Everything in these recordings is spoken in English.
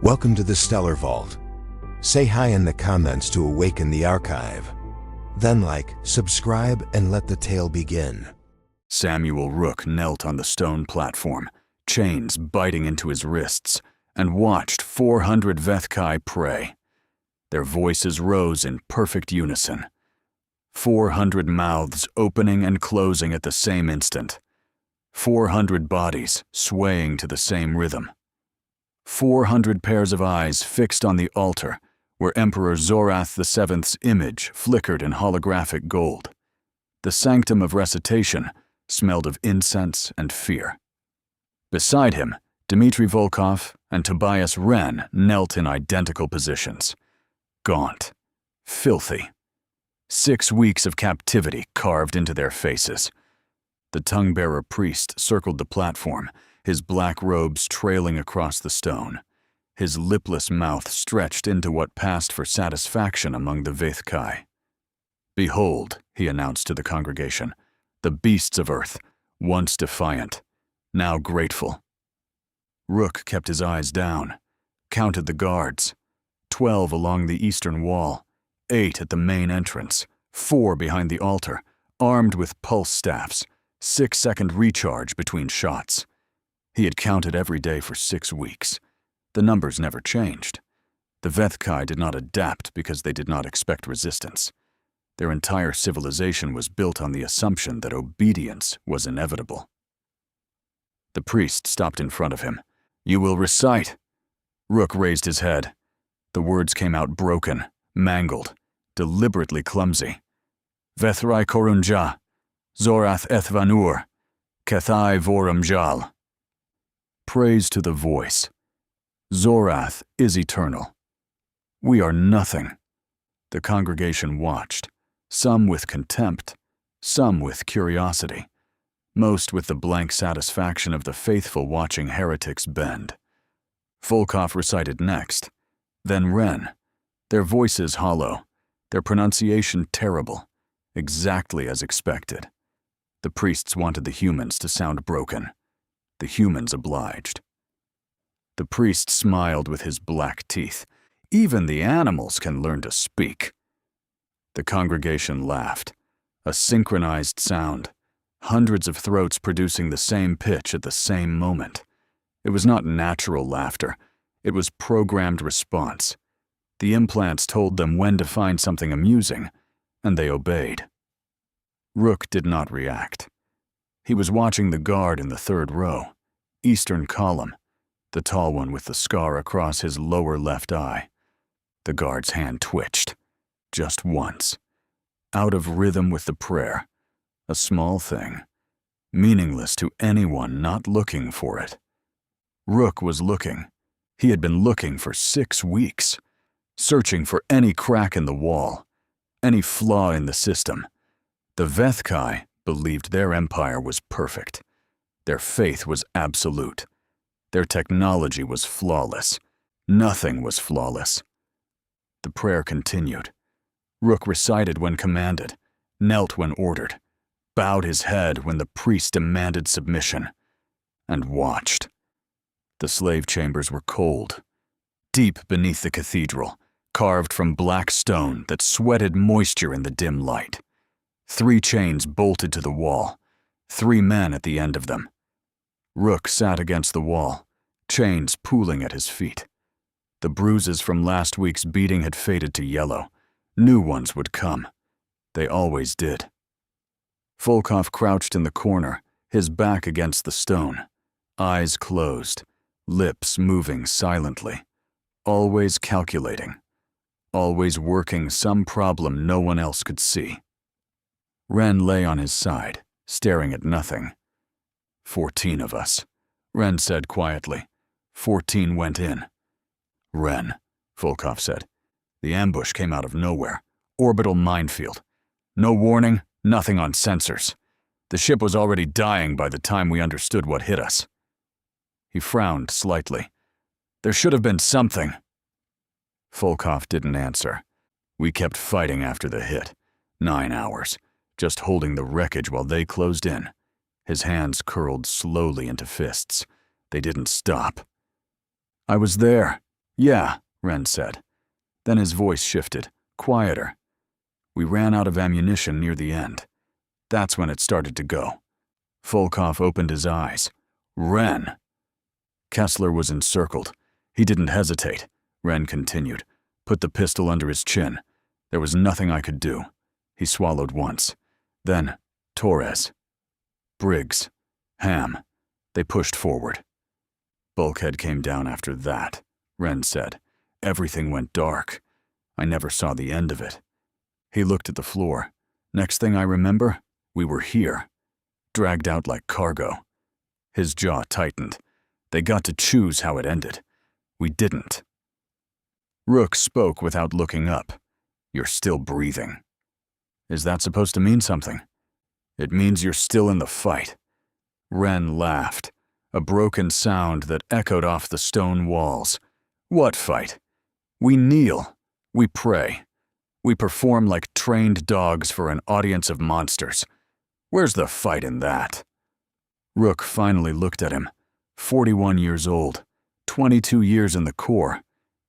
Welcome to the Stellar Vault. Say hi in the comments to awaken the archive. Then like, subscribe, and let the tale begin. Samuel Rook knelt on the stone platform, chains biting into his wrists, and watched 400 Vethkai pray. Their voices rose in perfect unison. 400 mouths opening and closing at the same instant. 400 bodies swaying to the same rhythm. 400 pairs of eyes fixed on the altar where Emperor Zorath VII's image flickered in holographic gold. The sanctum of recitation smelled of incense and fear. Beside him, Dmitry Volkov and Tobias Wren knelt in identical positions. Gaunt, filthy. 6 weeks of captivity carved into their faces. The tongue-bearer priest circled the platform, his black robes trailing across the stone. His lipless mouth stretched into what passed for satisfaction among the Vethkai. "Behold," he announced to the congregation, "the beasts of earth, once defiant, now grateful." Rook kept his eyes down, counted the guards. 12 along the eastern wall, 8 at the main entrance, 4 behind the altar, armed with pulse staffs, 6-second recharge between shots. He had counted every day for 6 weeks. The numbers never changed. The Vethkai did not adapt because they did not expect resistance. Their entire civilization was built on the assumption that obedience was inevitable. The priest stopped in front of him. "You will recite." Rook raised his head. The words came out broken, mangled, deliberately clumsy. "Vethrai korunja, Zorath ethvanur, Kethai vorum jal." Praise to the voice. Zorath is eternal. We are nothing. The congregation watched, some with contempt, some with curiosity, most with the blank satisfaction of the faithful watching heretics bend. Volkov recited next, then Wren, their voices hollow, their pronunciation terrible, exactly as expected. The priests wanted the humans to sound broken. The humans obliged. The priest smiled with his black teeth. "Even the animals can learn to speak." The congregation laughed, a synchronized sound, hundreds of throats producing the same pitch at the same moment. It was not natural laughter, it was programmed response. The implants told them when to find something amusing, and they obeyed. Rook did not react. He was watching the guard in the third row, eastern column, the tall one with the scar across his lower left eye. The guard's hand twitched, just once, out of rhythm with the prayer, a small thing, meaningless to anyone not looking for it. Rook was looking. He had been looking for 6 weeks, searching for any crack in the wall, any flaw in the system. The Vethkai believed their empire was perfect. Their faith was absolute. Their technology was flawless. Nothing was flawless. The prayer continued. Rook recited when commanded, knelt when ordered, bowed his head when the priest demanded submission, and watched. The slave chambers were cold, deep beneath the cathedral, carved from black stone that sweated moisture in the dim light. 3 chains bolted to the wall, 3 men at the end of them. Rook sat against the wall, chains pooling at his feet. The bruises from last week's beating had faded to yellow. New ones would come. They always did. Volkov crouched in the corner, his back against the stone, eyes closed, lips moving silently, always calculating, always working some problem no one else could see. Wren lay on his side, staring at nothing. 14 of us, Wren said quietly. 14 went in. "Wren," Volkov said. "The ambush came out of nowhere. Orbital minefield. No warning, nothing on sensors. The ship was already dying by the time we understood what hit us." He frowned slightly. "There should have been something." Volkov didn't answer. "We kept fighting after the hit. 9 hours. Just holding the wreckage while they closed in." His hands curled slowly into fists. They didn't stop. "I was there," Yeah, Ren said. Then his voice shifted, quieter. We ran out of ammunition near the end. That's when it started to go. Volkov opened his eyes. Ren! Kessler was encircled. He didn't hesitate. Ren continued. Put the pistol under his chin. There was nothing I could do. He swallowed once. Then, Torres. Briggs. Ham. They pushed forward. Bulkhead came down after that, Ren said. Everything went dark. I never saw the end of it. He looked at the floor. Next thing I remember, we were here. Dragged out like cargo. His jaw tightened. They got to choose how it ended. We didn't. Rook spoke without looking up. You're still breathing. Is that supposed to mean something? It means you're still in the fight. Ren laughed, a broken sound that echoed off the stone walls. What fight? We kneel. We pray. We perform like trained dogs for an audience of monsters. Where's the fight in that? Rook finally looked at him. 41 years old, 22 years in the Corps.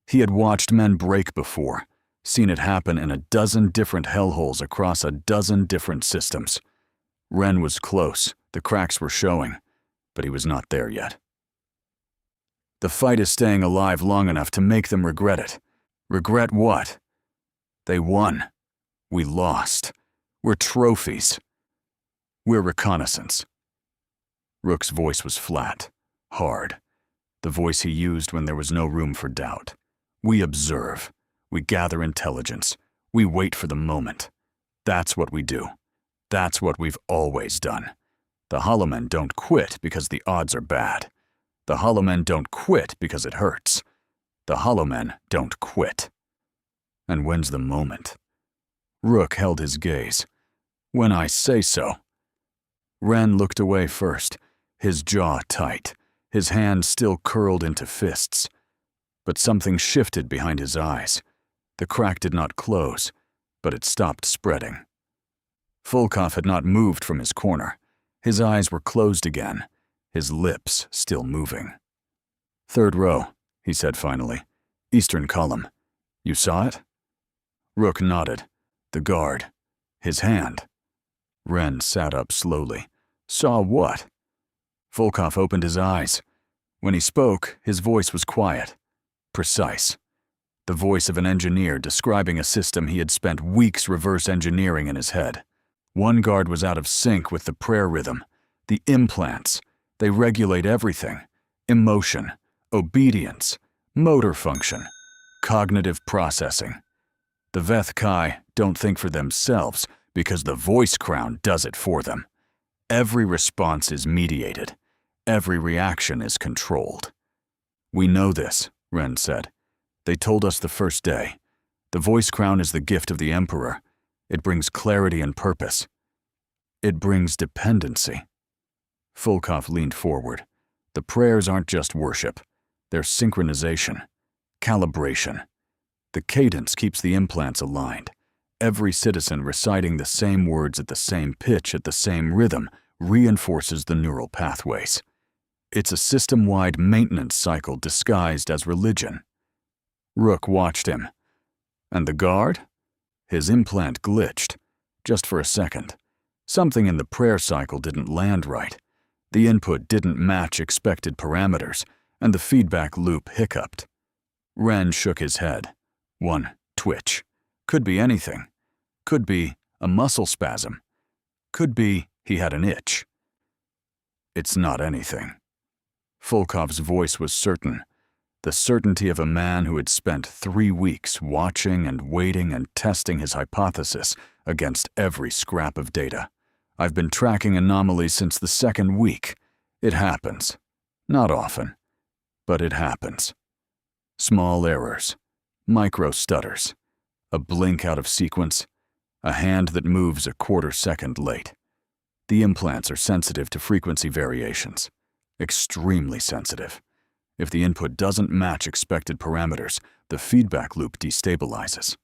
He had watched men break before, seen it happen in a dozen different hellholes across a dozen different systems. Ren was close, the cracks were showing, but he was not there yet. The fight is staying alive long enough to make them regret it. Regret what? They won. We lost. We're trophies. We're reconnaissance. Rook's voice was flat, hard, the voice he used when there was no room for doubt. We observe. We gather intelligence. We wait for the moment. That's what we do. That's what we've always done. The Holomen don't quit because the odds are bad. The Holomen don't quit because it hurts. The Holomen don't quit. And when's the moment? Rook held his gaze. When I say so. Ren looked away first, his jaw tight, his hands still curled into fists. But something shifted behind his eyes. The crack did not close, but it stopped spreading. Volkov had not moved from his corner. His eyes were closed again, his lips still moving. Third row, he said finally. Eastern column. You saw it? Rook nodded. The guard. His hand. Ren sat up slowly. Saw what? Volkov opened his eyes. When he spoke, his voice was quiet. Precise. The voice of an engineer describing a system he had spent weeks reverse engineering in his head. One guard was out of sync with the prayer rhythm. The implants. They regulate everything. Emotion, obedience, motor function, cognitive processing. The Veth Kai don't think for themselves because the voice crown does it for them. Every response is mediated. Every reaction is controlled. We know this, Ren said. They told us the first day. The voice crown is the gift of the Emperor. It brings clarity and purpose. It brings dependency. Volkov leaned forward. The prayers aren't just worship. They're synchronization, calibration. The cadence keeps the implants aligned. Every citizen reciting the same words at the same pitch at the same rhythm reinforces the neural pathways. It's a system-wide maintenance cycle disguised as religion. Rook watched him. And the guard? His implant glitched, just for a second. Something in the prayer cycle didn't land right. The input didn't match expected parameters, and the feedback loop hiccuped. Ren shook his head. One twitch. Could be anything. Could be a muscle spasm. Could be he had an itch. It's not anything. Volkov's voice was certain. The certainty of a man who had spent 3 weeks watching and waiting and testing his hypothesis against every scrap of data. I've been tracking anomalies since the second week. It happens. Not often, but it happens. Small errors, micro stutters, a blink out of sequence, a hand that moves a quarter second late. The implants are sensitive to frequency variations, extremely sensitive. If the input doesn't match expected parameters, the feedback loop destabilizes.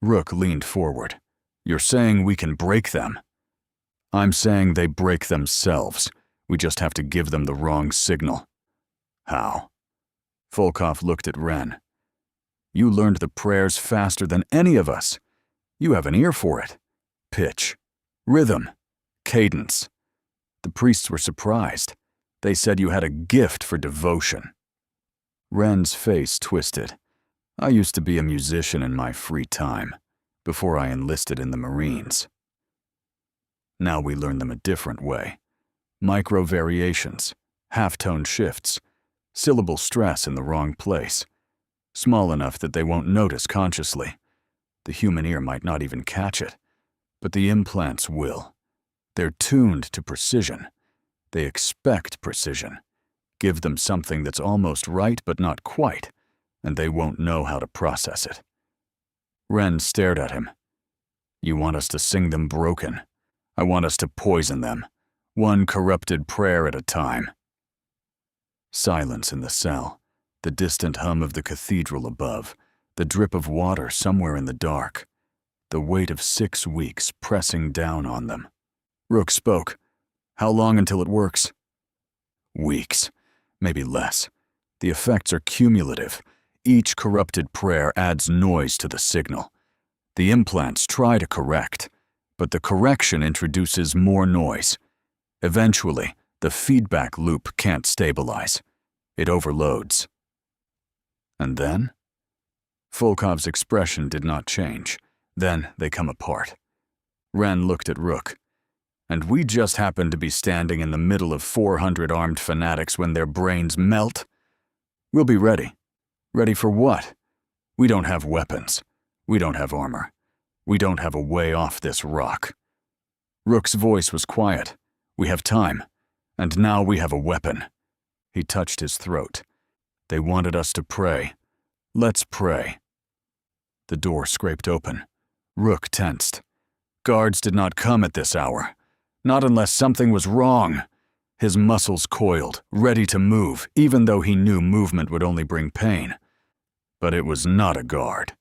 Rook leaned forward. You're saying we can break them? I'm saying they break themselves. We just have to give them the wrong signal. How? Volkov looked at Ren. You learned the prayers faster than any of us. You have an ear for it. Pitch, rhythm, cadence. The priests were surprised. They said you had a gift for devotion. Ren's face twisted. I used to be a musician in my free time, before I enlisted in the Marines. Now we learn them a different way. Micro variations, half-tone shifts, syllable stress in the wrong place, small enough that they won't notice consciously. The human ear might not even catch it, but the implants will. They're tuned to precision. They expect precision. Give them something that's almost right but not quite, and they won't know how to process it. Ren stared at him. You want us to sing them broken. I want us to poison them, one corrupted prayer at a time. Silence in the cell, the distant hum of the cathedral above, the drip of water somewhere in the dark, the weight of 6 weeks pressing down on them. Rook spoke. How long until it works? Weeks, maybe less. The effects are cumulative. Each corrupted prayer adds noise to the signal. The implants try to correct, but the correction introduces more noise. Eventually, the feedback loop can't stabilize. It overloads. And then? Volkov's expression did not change. Then they come apart. Ren looked at Rook. And we just happen to be standing in the middle of 400 armed fanatics when their brains melt? We'll be ready. Ready for what? We don't have weapons. We don't have armor. We don't have a way off this rock. Rook's voice was quiet. We have time. And now we have a weapon. He touched his throat. They wanted us to pray. Let's pray. The door scraped open. Rook tensed. Guards did not come at this hour. Not unless something was wrong. His muscles coiled, ready to move, even though he knew movement would only bring pain. But it was not a guard.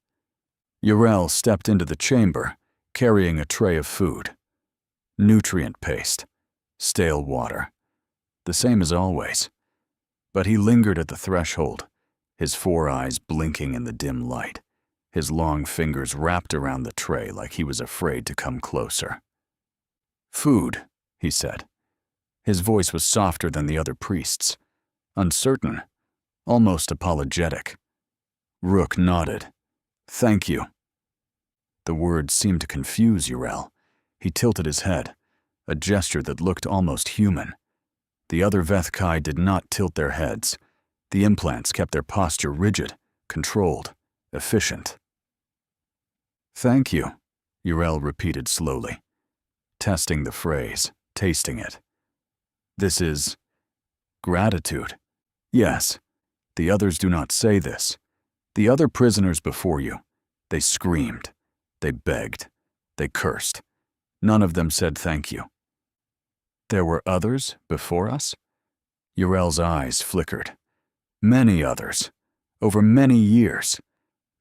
Yrel stepped into the chamber, carrying a tray of food. Nutrient paste. Stale water. The same as always. But he lingered at the threshold, his 4 eyes blinking in the dim light, his long fingers wrapped around the tray like he was afraid to come closer. Food, he said. His voice was softer than the other priests, uncertain, almost apologetic. Rook nodded. Thank you. The words seemed to confuse Yrel. He tilted his head, a gesture that looked almost human. The other Vethkai did not tilt their heads. The implants kept their posture rigid, controlled, efficient. Thank you, Yrel repeated slowly, testing the phrase, tasting it. This is gratitude. Yes, the others do not say this. The other prisoners before you, they screamed, they begged, they cursed. None of them said thank you. There were others before us? Yrel's eyes flickered. Many others, over many years.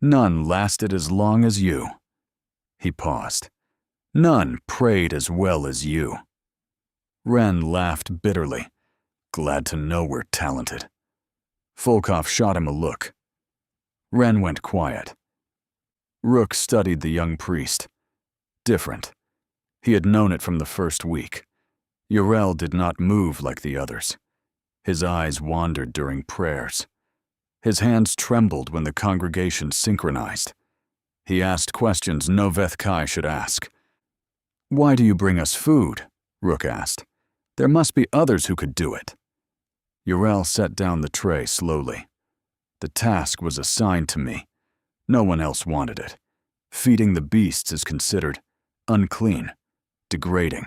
None lasted as long as you. He paused. None prayed as well as you. Ren laughed bitterly. Glad to know we're talented. Volkov shot him a look. Ren went quiet. Rook studied the young priest. Different. He had known it from the first week. Yrel did not move like the others. His eyes wandered during prayers. His hands trembled when the congregation synchronized. He asked questions no Vethkai should ask. Why do you bring us food? Rook asked. There must be others who could do it. Yrel set down the tray slowly. The task was assigned to me. No one else wanted it. Feeding the beasts is considered unclean, degrading,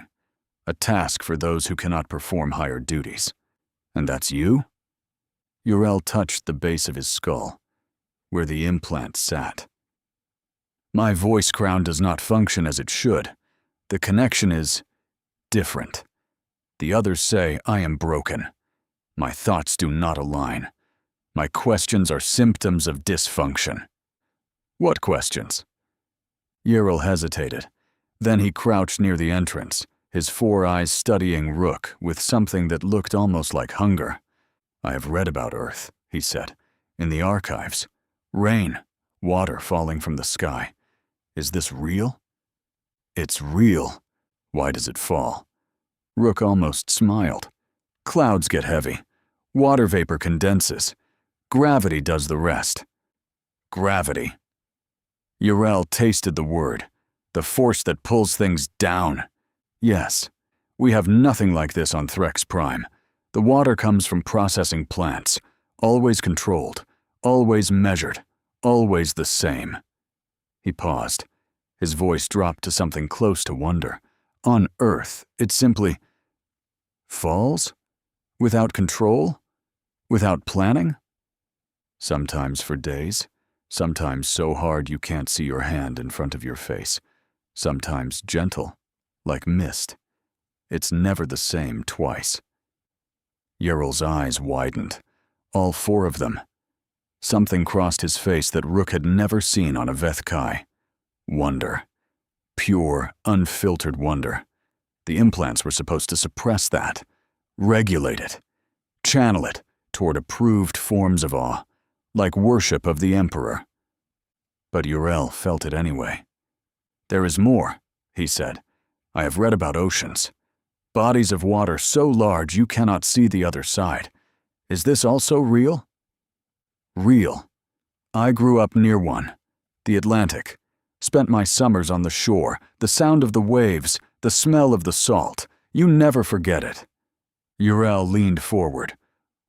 a task for those who cannot perform higher duties. And that's you? Yrel touched the base of his skull, where the implant sat. My voice crown does not function as it should. The connection is different. The others say I am broken. My thoughts do not align. My questions are symptoms of dysfunction. What questions? Yrel hesitated. Then he crouched near the entrance, his 4 eyes studying Rook with something that looked almost like hunger. I have read about Earth, he said. In the archives. Rain. Water falling from the sky. Is this real? It's real. Why does it fall? Rook almost smiled. Clouds get heavy. Water vapor condenses. Gravity does the rest. Gravity. Yrel tasted the word. The force that pulls things down. Yes. We have nothing like this on Threx Prime. The water comes from processing plants. Always controlled. Always measured. Always the same. He paused. His voice dropped to something close to wonder. On Earth, it simply falls? Without control? Without planning? Sometimes for days. Sometimes so hard you can't see your hand in front of your face. Sometimes gentle, like mist. It's never the same twice. Yrel's eyes widened. All four of them. Something crossed his face that Rook had never seen on a Vethkai. Wonder. Pure, unfiltered wonder. The implants were supposed to suppress that. Regulate it. Channel it toward approved forms of awe, like worship of the Emperor. But Yrel felt it anyway. There is more, he said. I have read about oceans. Bodies of water so large you cannot see the other side. Is this also real? Real. I grew up near one. The Atlantic. Spent my summers on the shore, the sound of the waves, the smell of the salt. You never forget it. Yrel leaned forward.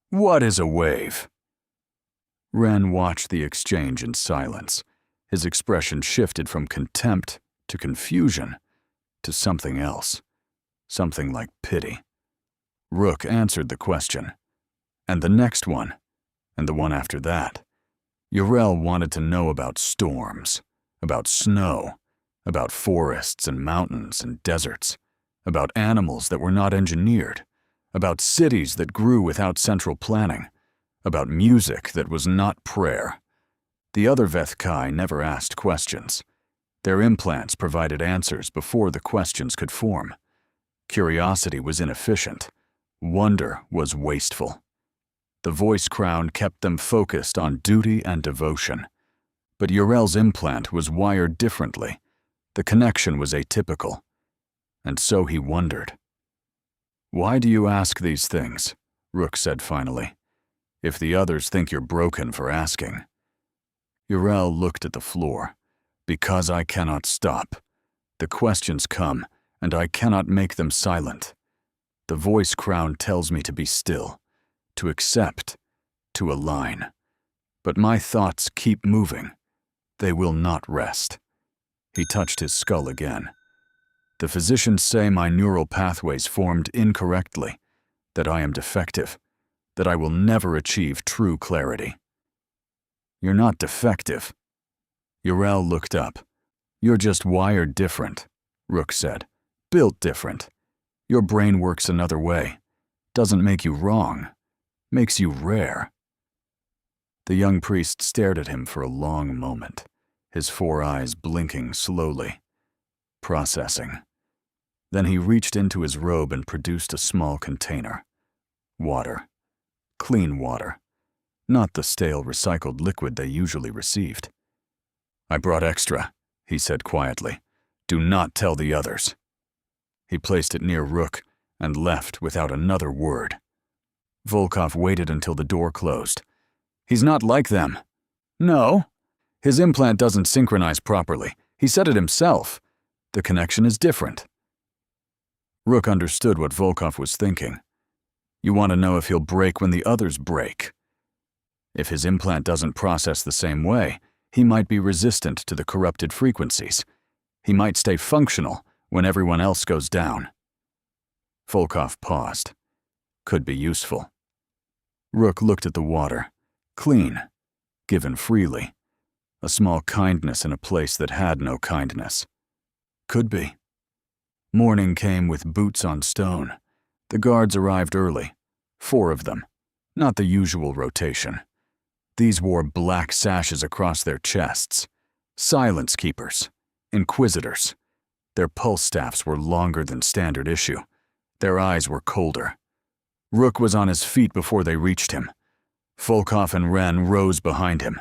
What is a wave? Ren watched the exchange in silence. His expression shifted from contempt to confusion to something else. Something like pity. Rook answered the question. And the next one. And the one after that. Yrel wanted to know about storms, about snow, about forests and mountains and deserts, about animals that were not engineered, about cities that grew without central planning, about music that was not prayer. The other Vethkai never asked questions. Their implants provided answers before the questions could form. Curiosity was inefficient. Wonder was wasteful. The voice crown kept them focused on duty and devotion. But Yrel's implant was wired differently. The connection was atypical. And so he wondered. Why do you ask these things? Rook said finally. If the others think you're broken for asking. Yrel looked at the floor. Because I cannot stop. The questions come, and I cannot make them silent. The voice crown tells me to be still, to accept, to align. But my thoughts keep moving. They will not rest. He touched his skull again. The physicians say my neural pathways formed incorrectly, that I am defective, that I will never achieve true clarity. You're not defective. Yrel looked up. You're just wired different, Rook said. Built different. Your brain works another way. Doesn't make you wrong. Makes you rare. The young priest stared at him for a long moment, his four eyes blinking slowly. Processing. Then he reached into his robe and produced a small container. Water. Clean water. Not the stale recycled liquid they usually received. I brought extra, he said quietly. Do not tell the others. He placed it near Rook and left without another word. Volkov waited until the door closed. He's not like them. No. His implant doesn't synchronize properly. He said it himself. The connection is different. Rook understood what Volkov was thinking. You want to know if he'll break when the others break. If his implant doesn't process the same way, he might be resistant to the corrupted frequencies. He might stay functional when everyone else goes down. Volkov paused. Could be useful. Rook looked at the water. Clean. Given freely. A small kindness in a place that had no kindness. Could be. Morning came with boots on stone. The guards arrived early. 4 of them. Not the usual rotation. These wore black sashes across their chests. Silence keepers. Inquisitors. Their pulse staffs were longer than standard issue. Their eyes were colder. Rook was on his feet before they reached him. Volkov and Wren rose behind him,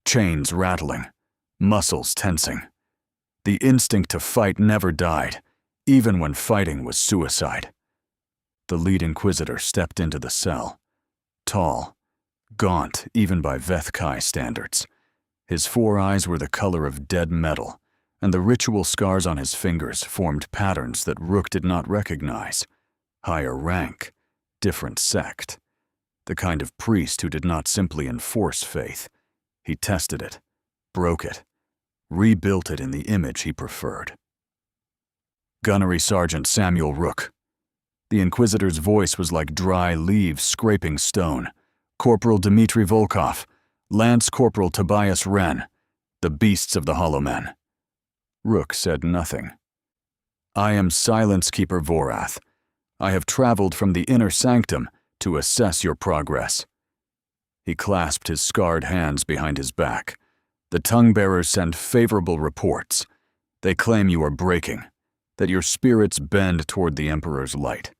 chains rattling, muscles tensing. The instinct to fight never died, even when fighting was suicide. The lead Inquisitor stepped into the cell. Tall, gaunt even by Vethkai standards. His 4 eyes were the color of dead metal, and the ritual scars on his fingers formed patterns that Rook did not recognize. Higher rank, different sect. The kind of priest who did not simply enforce faith. He tested it, broke it, rebuilt it in the image he preferred. Gunnery Sergeant Samuel Rook. The Inquisitor's voice was like dry leaves scraping stone. Corporal Dmitry Volkov, Lance Corporal Tobias Wren, the beasts of the Hollow Men. Rook said nothing. I am Silence Keeper Vorath. I have traveled from the inner sanctum to assess your progress. He clasped his scarred hands behind his back. The tongue-bearers send favorable reports. They claim you are breaking, that your spirits bend toward the Emperor's light,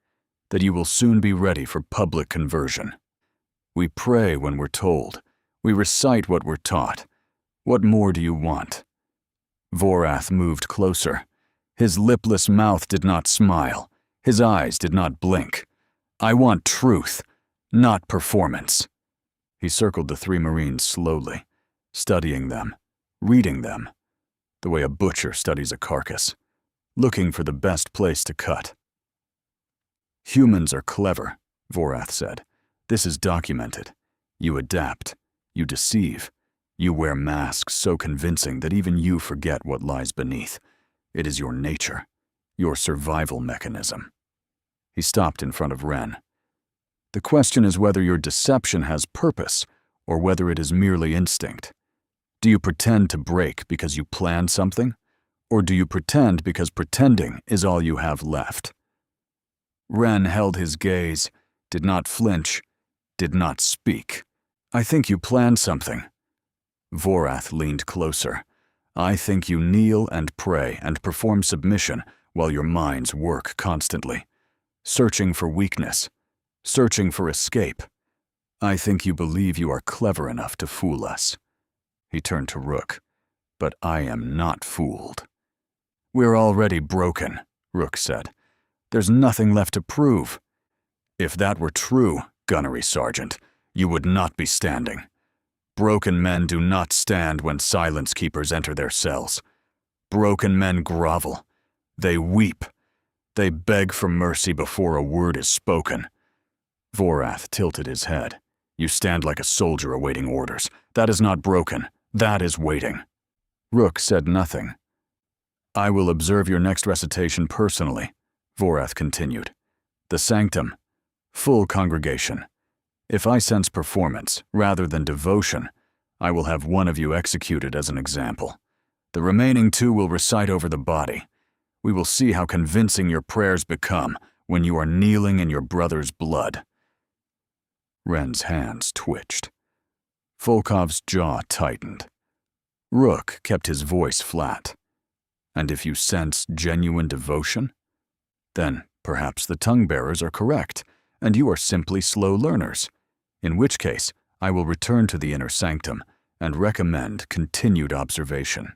that you will soon be ready for public conversion. We pray when we're told. We recite what we're taught. What more do you want? Vorath moved closer. His lipless mouth did not smile. His eyes did not blink. I want truth, not performance. He circled the 3 Marines slowly, studying them, reading them, the way a butcher studies a carcass, looking for the best place to cut. Humans are clever, Vorath said. This is documented. You adapt. You deceive. You wear masks so convincing that even you forget what lies beneath. It is your nature, your survival mechanism. He stopped in front of Wren. The question is whether your deception has purpose or whether it is merely instinct. Do you pretend to break because you plan something? Or do you pretend because pretending is all you have left? Wren held his gaze, did not flinch, did not speak. I think you plan something. Vorath leaned closer. I think you kneel and pray and perform submission while your minds work constantly, searching for weakness, searching for escape. I think you believe you are clever enough to fool us. He turned to Rook. But I am not fooled. We're already broken, Rook said. There's nothing left to prove. If that were true, Gunnery Sergeant, you would not be standing. Broken men do not stand when Silence Keepers enter their cells. Broken men grovel. They weep. They beg for mercy before a word is spoken. Vorath tilted his head. You stand like a soldier awaiting orders. That is not broken. That is waiting. Rook said nothing. I will observe your next recitation personally, Vorath continued. The sanctum. Full congregation. If I sense performance rather than devotion, I will have one of you executed as an example. The remaining 2 will recite over the body. We will see how convincing your prayers become when you are kneeling in your brother's blood. Wren's hands twitched. Volkov's jaw tightened. Rook kept his voice flat. And if you sense genuine devotion? Then perhaps the tongue-bearers are correct, and you are simply slow learners. In which case, I will return to the inner sanctum and recommend continued observation.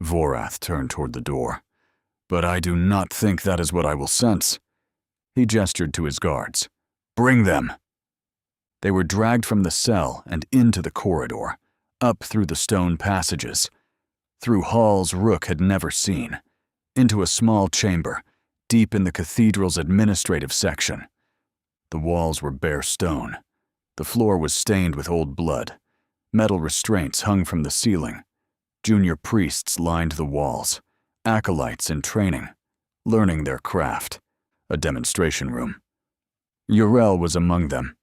Vorath turned toward the door. But I do not think that is what I will sense. He gestured to his guards. Bring them! They were dragged from the cell and into the corridor, up through the stone passages, through halls Rook had never seen, into a small chamber, deep in the cathedral's administrative section. The walls were bare stone. The floor was stained with old blood. Metal restraints hung from the ceiling. Junior priests lined the walls, acolytes in training, learning their craft. A demonstration room. Uriel was among them.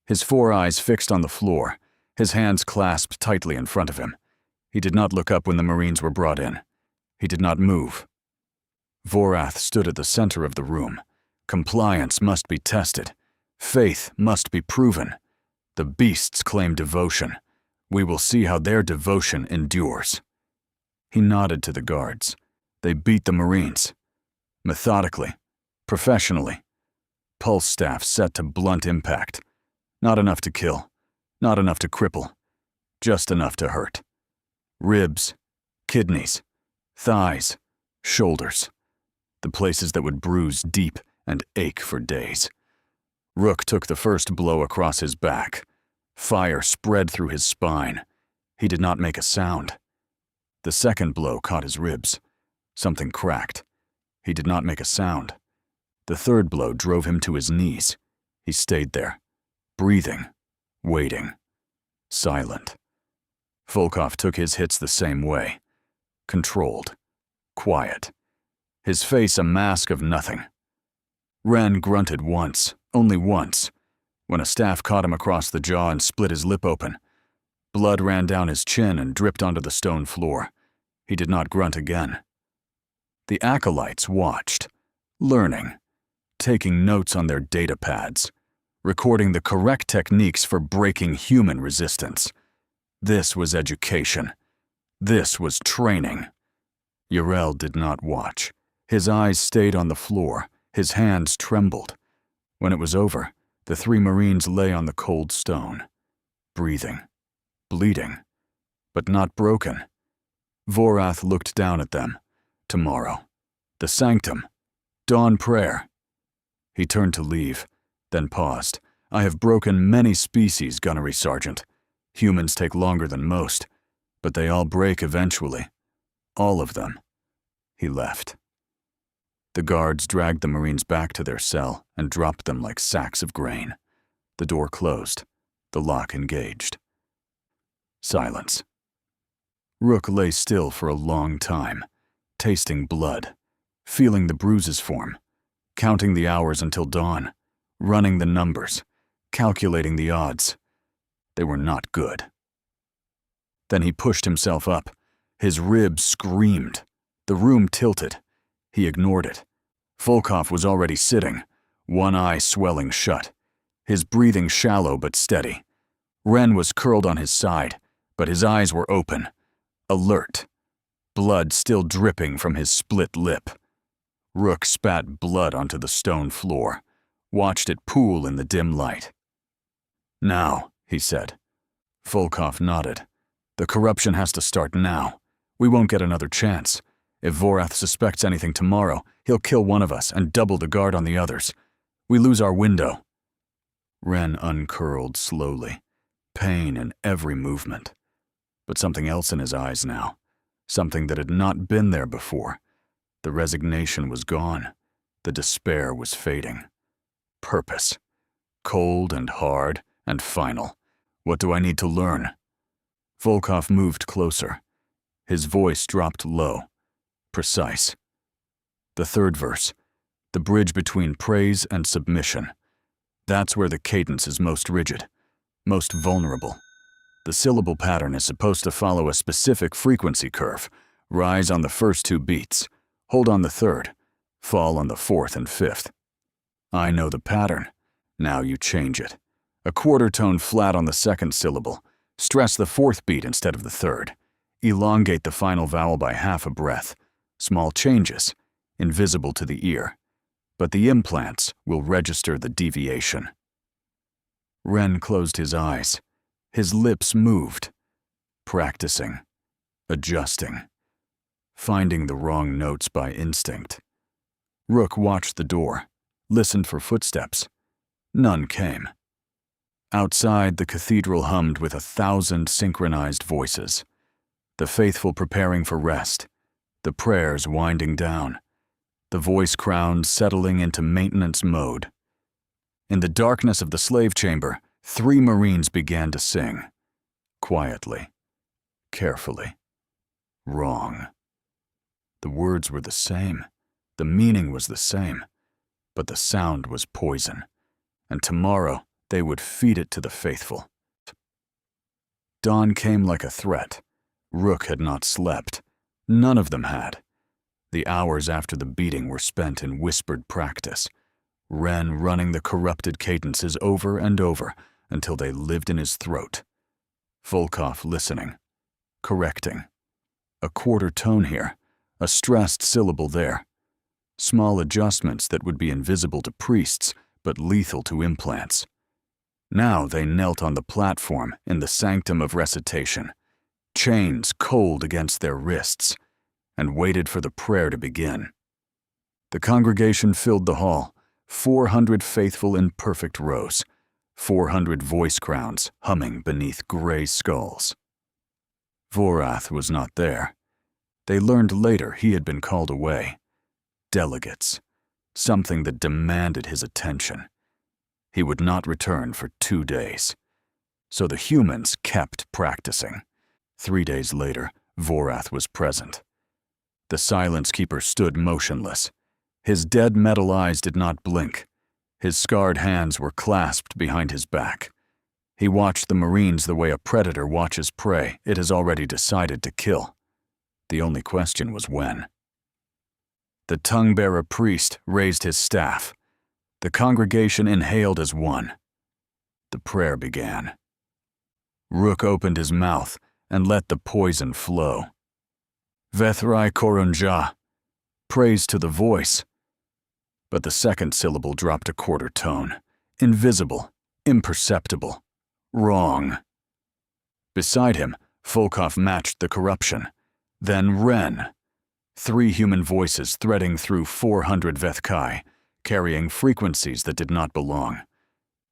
His 4 eyes fixed on the floor, his hands clasped tightly in front of him. He did not look up when the Marines were brought in. He did not move. Vorath stood at the center of the room. Compliance must be tested. Faith must be proven. The beasts claim devotion. We will see how their devotion endures. He nodded to the guards. They beat the Marines. Methodically, professionally. Pulse staff set to blunt impact. Not enough to kill, Not enough to cripple, just enough to hurt. Ribs, kidneys, thighs, shoulders. The places that would bruise deep and ache for days. Rook took the first blow across his back. Fire spread through his spine. He did not make a sound. The second blow caught his ribs. Something cracked. He did not make a sound. The third blow drove him to his knees. He stayed there, breathing, waiting, silent. Volkov took his hits the same way. Controlled, quiet. His face a mask of nothing. Ren grunted once, only once, when a staff caught him across the jaw and split his lip open. Blood ran down his chin and dripped onto the stone floor. He did not grunt again. The acolytes watched, learning, taking notes on their data pads, recording the correct techniques for breaking human resistance. This was education. This was training. Yrel did not watch. His eyes stayed on the floor. His hands trembled. When it was over, the 3 Marines lay on the cold stone, breathing, bleeding, but not broken. Vorath looked down at them. Tomorrow. The sanctum. Dawn prayer. He turned to leave, then paused. I have broken many species, Gunnery Sergeant. Humans take longer than most, but they all break eventually. All of them. He left. The guards dragged the Marines back to their cell and dropped them like sacks of grain. The door closed. The lock engaged. Silence. Rook lay still for a long time, tasting blood, feeling the bruises form, counting the hours until dawn, running the numbers, calculating the odds. They were not good. Then he pushed himself up. His ribs screamed. The room tilted. He ignored it. Volkov was already sitting, one eye swelling shut, his breathing shallow but steady. Ren was curled on his side, but his eyes were open, alert, blood still dripping from his split lip. Rook spat blood onto the stone floor, watched it pool in the dim light. Now, he said. Volkov nodded. The corruption has to start now. We won't get another chance. If Vorath suspects anything tomorrow, he'll kill one of us and double the guard on the others. We lose our window. Ren uncurled slowly, pain in every movement. But something else in his eyes now, something that had not been there before. The resignation was gone. The despair was fading. Purpose. Cold and hard and final. What do I need to learn? Volkov moved closer. His voice dropped low, precise. The third verse, the bridge between praise and submission. That's where the cadence is most rigid, most vulnerable. The syllable pattern is supposed to follow a specific frequency curve, rise on the first 2 beats, hold on the third, fall on the 4th and 5th. I know the pattern. Now you change it. A quarter tone flat on the 2nd syllable. Stress the 4th beat instead of the 3rd. Elongate the final vowel by half a breath. Small changes, invisible to the ear. But the implants will register the deviation. Ren closed his eyes. His lips moved. Practicing. Adjusting. Finding the wrong notes by instinct. Rook watched the door, listened for footsteps. None came. Outside, the cathedral hummed with 1,000 synchronized voices. The faithful preparing for rest. The prayers winding down. The voice crowns settling into maintenance mode. In the darkness of the slave chamber, 3 Marines began to sing. Quietly. Carefully. Wrong. The words were the same. The meaning was the same. But the sound was poison. And tomorrow, they would feed it to the faithful. Dawn came like a threat. Rook had not slept. None of them had. The hours after the beating were spent in whispered practice. Ren running the corrupted cadences over and over until they lived in his throat. Volkov listening. Correcting. A quarter tone here. A stressed syllable there. Small adjustments that would be invisible to priests, but lethal to implants. Now they knelt on the platform in the sanctum of recitation, chains cold against their wrists, and waited for the prayer to begin. The congregation filled the hall, 400 faithful in perfect rows, 400 voice crowns humming beneath gray skulls. Vorath was not there. They learned later he had been called away. Delegates, something that demanded his attention. He would not return for 2 days. So the humans kept practicing. 3 days later, Vorath was present. The Silence Keeper stood motionless. His dead metal eyes did not blink. His scarred hands were clasped behind his back. He watched the Marines the way a predator watches prey it has already decided to kill. The only question was when. The tongue-bearer priest raised his staff. The congregation inhaled as one. The prayer began. Rook opened his mouth and let the poison flow. Vethrai Korunja, praise to the voice. But the second syllable dropped a quarter tone. Invisible, imperceptible, wrong. Beside him, Volkov matched the corruption. Then Ren. 3 human voices threading through 400 Vethkai, carrying frequencies that did not belong.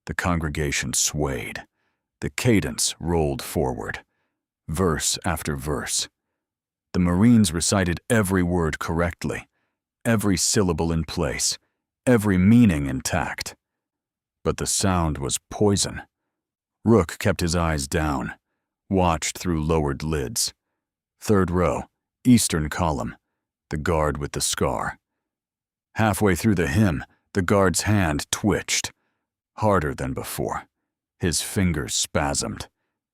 The congregation swayed. The cadence rolled forward. Verse after verse. The Marines recited every word correctly, every syllable in place, every meaning intact. But the sound was poison. Rook kept his eyes down, watched through lowered lids. 3rd row, eastern column, the guard with the scar. Halfway through the hymn, the guard's hand twitched, harder than before. His fingers spasmed.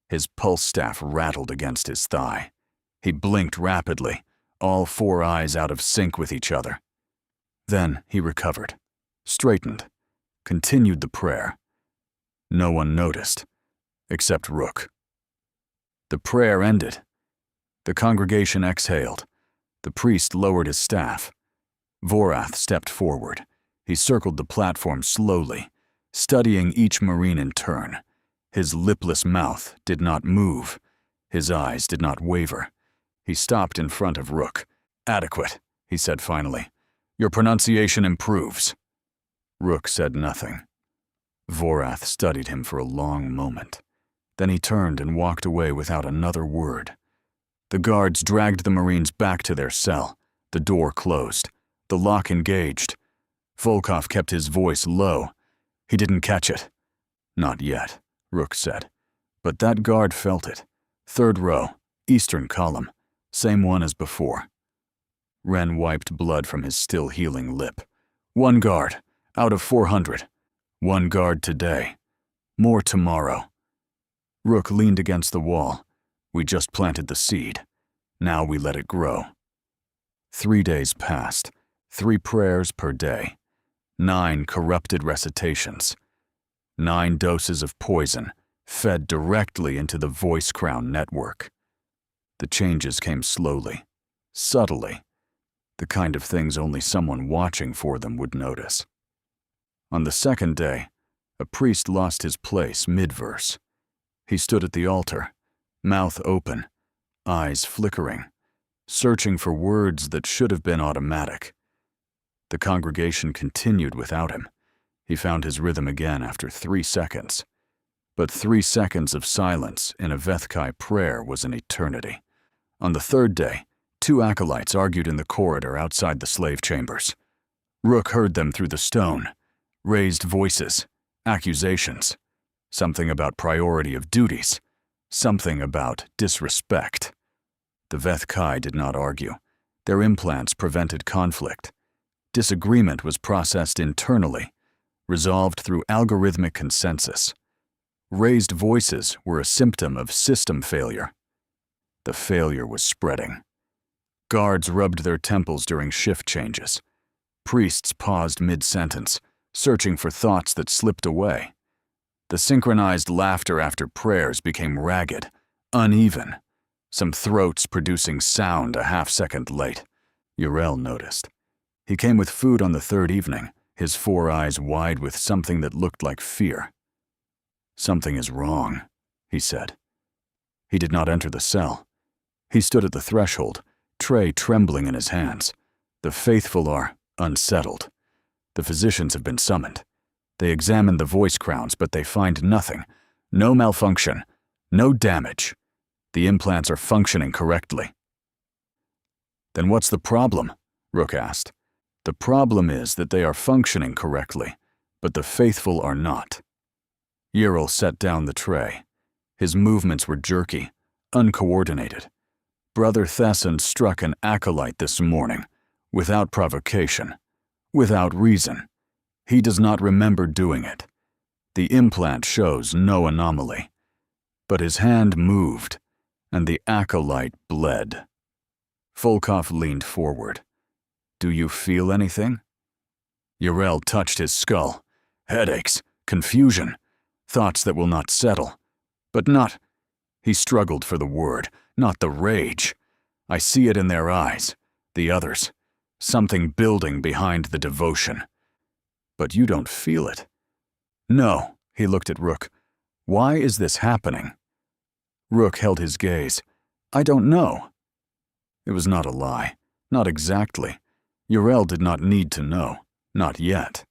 His pulse staff rattled against his thigh. He blinked rapidly, all 4 eyes out of sync with each other. Then he recovered, straightened, continued the prayer. No one noticed, except Rook. The prayer ended. The congregation exhaled. The priest lowered his staff. Vorath stepped forward. He circled the platform slowly, studying each Marine in turn. His lipless mouth did not move. His eyes did not waver. He stopped in front of Rook. "Adequate," he said finally. "Your pronunciation improves." Rook said nothing. Vorath studied him for a long moment. Then he turned and walked away without another word. The guards dragged the Marines back to their cell. The door closed. The lock engaged. Volkov kept his voice low. He didn't catch it. "Not yet," Rook said. But that guard felt it. 3rd row, eastern column, same one as before. Ren wiped blood from his still healing lip. 1 guard, out of 400. 1 guard today. More tomorrow. Rook leaned against the wall. We just planted the seed. Now we let it grow. 3 days passed. 3 prayers per day. 9 corrupted recitations. 9 doses of poison fed directly into the voice crown network. The changes came slowly, subtly, the kind of things only someone watching for them would notice. On the 2nd day, a priest lost his place mid-verse. He stood at the altar, mouth open, eyes flickering, searching for words that should have been automatic. The congregation continued without him. He found his rhythm again after 3 seconds. But 3 seconds of silence in a Vethkai prayer was an eternity. On the 3rd day, 2 acolytes argued in the corridor outside the slave chambers. Rook heard them through the stone, raised voices, accusations, something about priority of duties, something about disrespect. The Vethkai did not argue. Their implants prevented conflict. Disagreement was processed internally, resolved through algorithmic consensus. Raised voices were a symptom of system failure. The failure was spreading. Guards rubbed their temples during shift changes. Priests paused mid-sentence, searching for thoughts that slipped away. The synchronized laughter after prayers became ragged, uneven, some throats producing sound a half-second late. Uriel noticed. He came with food on the 3rd evening, his 4 eyes wide with something that looked like fear. "Something is wrong," he said. He did not enter the cell. He stood at the threshold, tray trembling in his hands. The faithful are unsettled. The physicians have been summoned. They examine the voice crowns, but they find nothing. No malfunction. No damage. The implants are functioning correctly. "Then what's the problem?" Rook asked. "The problem is that they are functioning correctly, but the faithful are not." Ural set down the tray. His movements were jerky, uncoordinated. Brother Thesson struck an acolyte this morning, without provocation, without reason. He does not remember doing it. The implant shows no anomaly. But his hand moved, and the acolyte bled. Volkov leaned forward. "Do you feel anything?" Ural touched his skull. "Headaches, confusion, thoughts that will not settle. But not," he struggled for the word, "not the rage. I see it in their eyes, the others. Something building behind the devotion. But you don't feel it." "No," he looked at Rook. "Why is this happening?" Rook held his gaze. "I don't know." It was not a lie. Not exactly. Ural did not need to know. Not yet.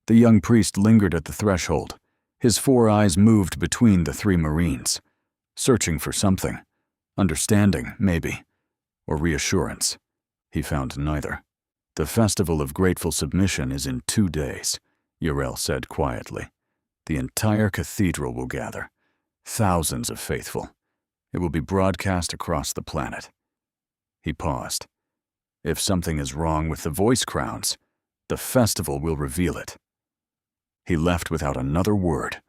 The young priest lingered at the threshold. His 4 eyes moved between the 3 Marines, searching for something. Understanding, maybe. Or reassurance. He found neither. "The festival of grateful submission is in 2 days, Ural said quietly. "The entire cathedral will gather. Thousands of faithful. It will be broadcast across the planet." He paused. "If something is wrong with the voice crowns, the festival will reveal it." He left without another word.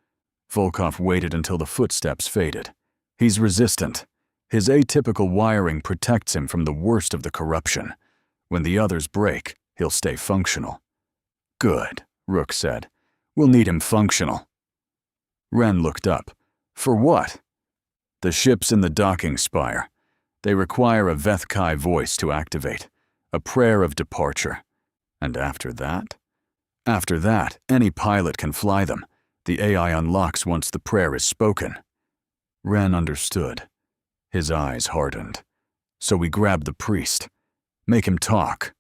Volkov waited until the footsteps faded. He's resistant. His atypical wiring protects him from the worst of the corruption. When the others break, he'll stay functional. "Good," Rook said. "We'll need him functional." Ren looked up. "For what?" "The ship's in the docking spire. They require a Vethkai voice to activate, a prayer of departure. And after that? After that, any pilot can fly them. The AI unlocks once the prayer is spoken." Ren understood. His eyes hardened. "So we grab the priest. Make him talk.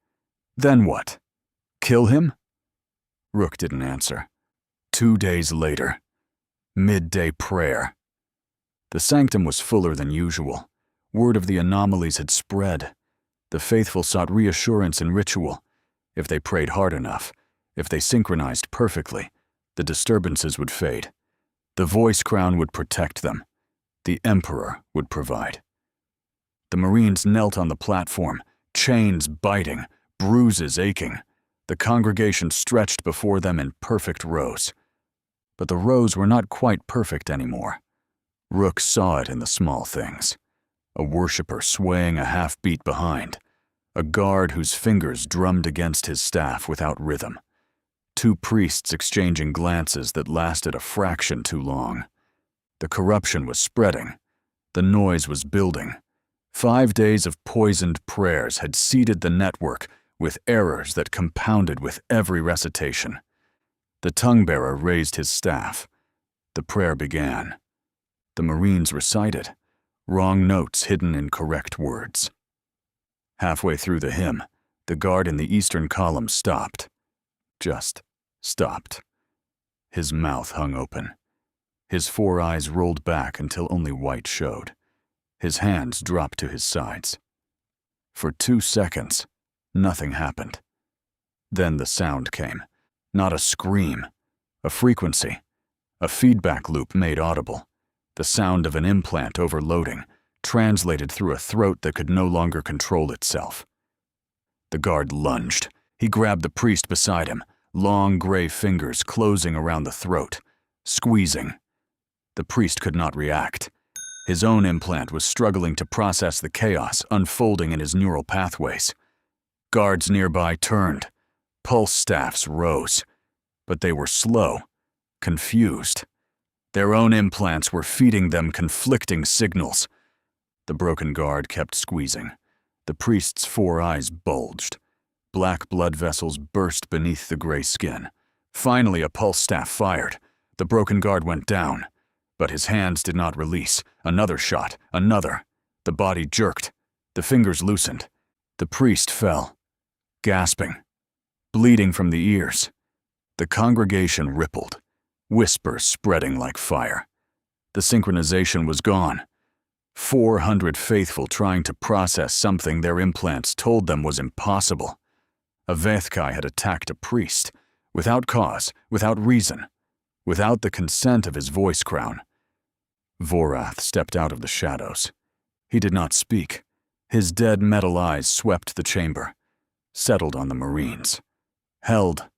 Then what? Kill him?" Rook didn't answer. 2 days later. Midday prayer. The sanctum was fuller than usual. Word of the anomalies had spread. The faithful sought reassurance in ritual. If they prayed hard enough, if they synchronized perfectly, the disturbances would fade. The voice crown would protect them. The Emperor would provide. The Marines knelt on the platform, chains biting, bruises aching. The congregation stretched before them in perfect rows. But the rows were not quite perfect anymore. Rook saw it in the small things. A worshipper swaying a half-beat behind. A guard whose fingers drummed against his staff without rhythm. 2 priests exchanging glances that lasted a fraction too long. The corruption was spreading. The noise was building. 5 days of poisoned prayers had seeded the network with errors that compounded with every recitation. The tongue-bearer raised his staff. The prayer began. The Marines recited, wrong notes hidden in correct words. Halfway through the hymn, the guard in the eastern column stopped. Just stopped. His mouth hung open. His 4 eyes rolled back until only white showed. His hands dropped to his sides. For 2 seconds, nothing happened. Then the sound came. Not a scream, a frequency, a feedback loop made audible. The sound of an implant overloading, translated through a throat that could no longer control itself. The guard lunged. He grabbed the priest beside him, long gray fingers closing around the throat, squeezing. The priest could not react. His own implant was struggling to process the chaos unfolding in his neural pathways. Guards nearby turned. Pulse staffs rose. But they were slow, confused. Their own implants were feeding them conflicting signals. The broken guard kept squeezing. The priest's 4 eyes bulged. Black blood vessels burst beneath the gray skin. Finally, a pulse staff fired. The broken guard went down, but his hands did not release. Another shot, another. The body jerked. The fingers loosened. The priest fell, gasping, bleeding from the ears. The congregation rippled, whispers spreading like fire. The synchronization was gone. 400 faithful trying to process something their implants told them was impossible. A Vethkai had attacked a priest, without cause, without reason, without the consent of his voice crown. Vorath stepped out of the shadows. He did not speak. His dead metal eyes swept the chamber, settled on the Marines, held.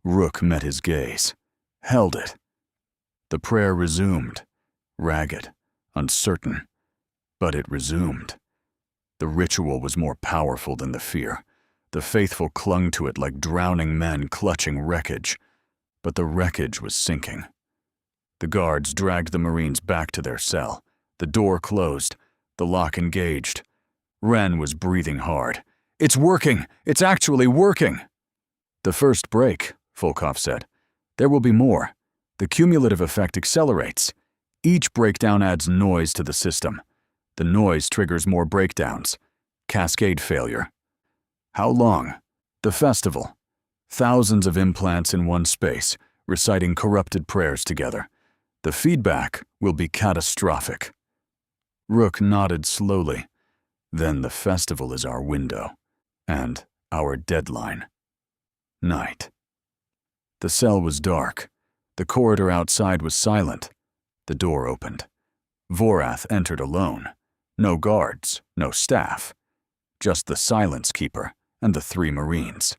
Rook met his gaze, held it. The prayer resumed, ragged, uncertain, but it resumed. The ritual was more powerful than the fear. The faithful clung to it like drowning men clutching wreckage, but the wreckage was sinking. The guards dragged the Marines back to their cell. The door closed, the lock engaged. Ren was breathing hard. "It's working! It's actually working!" "The first break," Volkov said. "There will be more. The cumulative effect accelerates. Each breakdown adds noise to the system. The noise triggers more breakdowns. Cascade failure." "How long?" "The festival. Thousands of implants in one space, reciting corrupted prayers together. The feedback will be catastrophic." Rook nodded slowly. "Then the festival is our window, and our deadline." Night. The cell was dark. The corridor outside was silent. The door opened. Vorath entered alone. No guards, no staff. Just the silence keeper and the 3 Marines.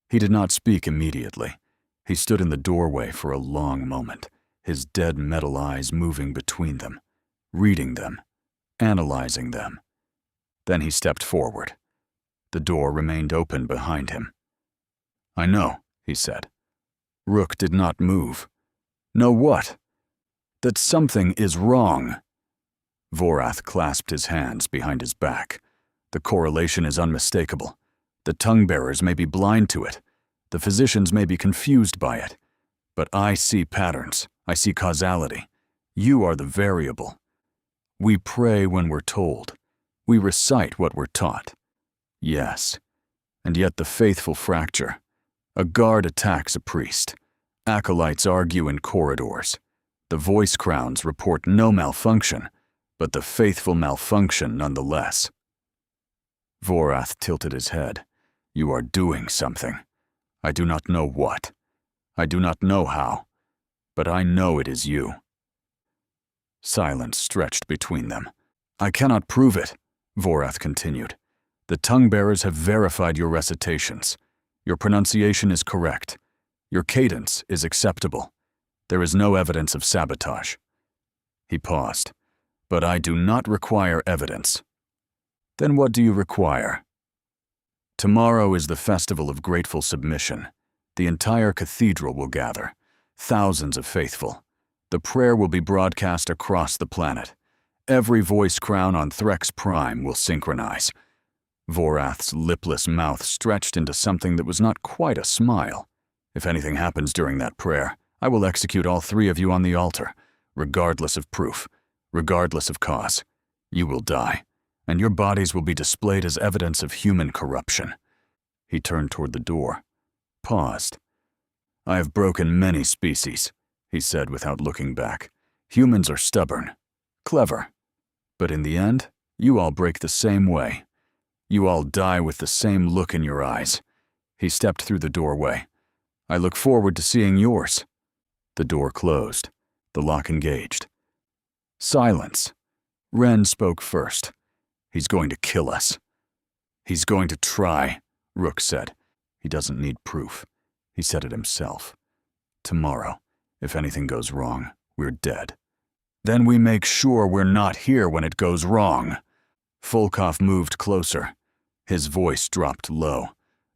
He did not speak immediately. He stood in the doorway for a long moment, his dead metal eyes moving between them, reading them, analyzing them. Then he stepped forward. The door remained open behind him. "I know," he said. Rook did not move. "Know what?" "That something is wrong." Vorath clasped his hands behind his back. "The correlation is unmistakable. The tongue-bearers may be blind to it. The physicians may be confused by it. But I see patterns. I see causality. You are the variable. We pray when we're told. We recite what we're taught. Yes. And yet the faithful fracture. A guard attacks a priest. Acolytes argue in corridors. The voice crowns report no malfunction, but the faithful malfunction nonetheless." Vorath tilted his head. "You are doing something. I do not know what. I do not know how. But I know it is you." Silence stretched between them. "I cannot prove it," Vorath continued. "The tongue-bearers have verified your recitations. Your pronunciation is correct. Your cadence is acceptable. There is no evidence of sabotage." He paused. "But I do not require evidence." "Then what do you require?" "Tomorrow is the festival of grateful submission. The entire cathedral will gather. Thousands of faithful. The prayer will be broadcast across the planet. Every voice crown on Threx Prime will synchronize." Vorath's lipless mouth stretched into something that was not quite a smile. "If anything happens during that prayer, I will execute all 3 of you on the altar, regardless of proof, regardless of cause. You will die, and your bodies will be displayed as evidence of human corruption." He turned toward the door, paused. "I have broken many species," he said without looking back. "Humans are stubborn, clever. But in the end, you all break the same way. You all die with the same look in your eyes." He stepped through the doorway. "I look forward to seeing yours." The door closed, the lock engaged. Silence. Ren spoke first. "He's going to kill us." "He's going to try," Rook said. "He doesn't need proof. He said it himself. Tomorrow, if anything goes wrong, we're dead. Then we make sure we're not here when it goes wrong." Volkov moved closer. His voice dropped low.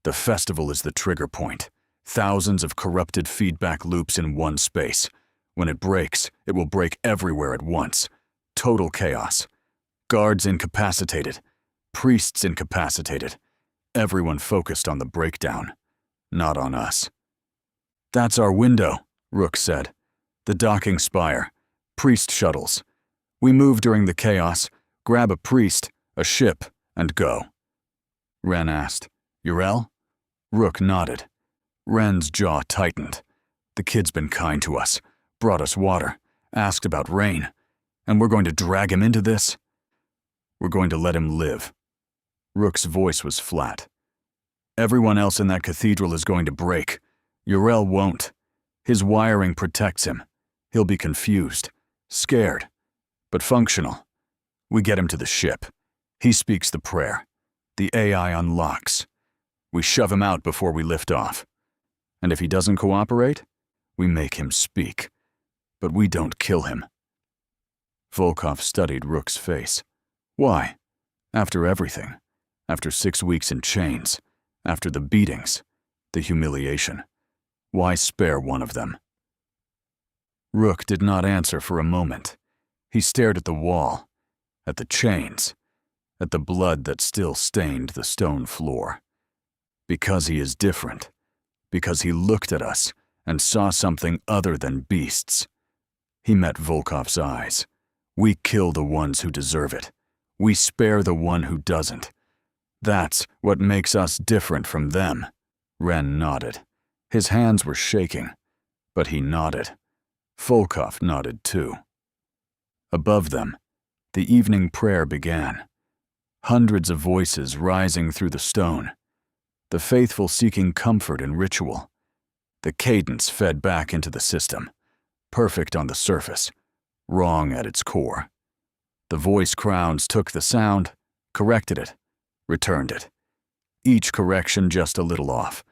"The festival is the trigger point. Thousands of corrupted feedback loops in one space. When it breaks, it will break everywhere at once. Total chaos. Guards incapacitated. Priests incapacitated. Everyone focused on the breakdown. Not on us." "That's our window," Rook said. "The docking spire. Priest shuttles. We move during the chaos, grab a priest, a ship, and go." Ren asked, "Yrel?" Rook nodded. Ren's jaw tightened. "The kid's been kind to us, brought us water, asked about rain, and we're going to drag him into this? We're going to let him live." Rook's voice was flat. "Everyone else in that cathedral is going to break. Yrel won't. His wiring protects him. He'll be confused, scared, but functional. We get him to the ship. He speaks the prayer. The AI unlocks. We shove him out before we lift off. And if he doesn't cooperate, we make him speak. But we don't kill him." Volkov studied Rook's face. "Why? After everything. After 6 weeks in chains. After the beatings. The humiliation. Why spare one of them?" Rook did not answer for a moment. He stared at the wall, at the chains, at the blood that still stained the stone floor. Because he is different. Because he looked at us and saw something other than beasts. He met Volkov's eyes. "We kill the ones who deserve it. We spare the one who doesn't. That's what makes us different from them." Ren nodded. His hands were shaking, but he nodded. Volkov nodded too. Above them, the evening prayer began. Hundreds of voices rising through the stone. The faithful seeking comfort in ritual. The cadence fed back into the system. Perfect on the surface, wrong at its core. The voice crowns took the sound, corrected it, returned it. Each correction just a little off.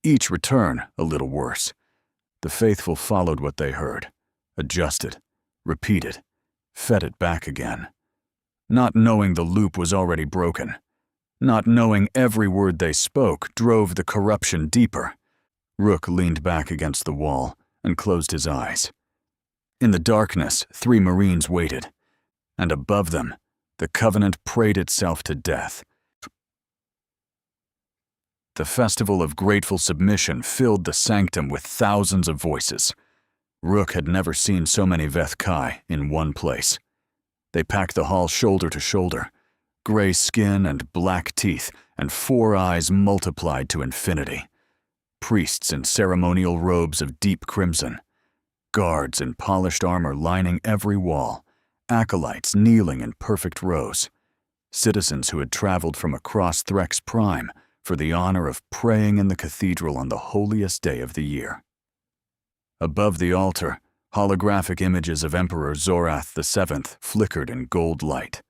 Each return a little worse. The faithful followed what they heard, adjusted, repeated, fed it back again. Not knowing the loop was already broken. Not knowing every word they spoke drove the corruption deeper. Rook leaned back against the wall and closed his eyes. In the darkness, 3 Marines waited, and above them, the Covenant prayed itself to death. The festival of grateful submission filled the sanctum with thousands of voices. Rook had never seen so many Veth Kai in one place. They packed the hall shoulder to shoulder, gray skin and black teeth, and 4 eyes multiplied to infinity. Priests in ceremonial robes of deep crimson, guards in polished armor lining every wall, acolytes kneeling in perfect rows, citizens who had traveled from across Threx Prime for the honor of praying in the cathedral on the holiest day of the year. Above the altar, holographic images of Emperor Zorath VII flickered in gold light.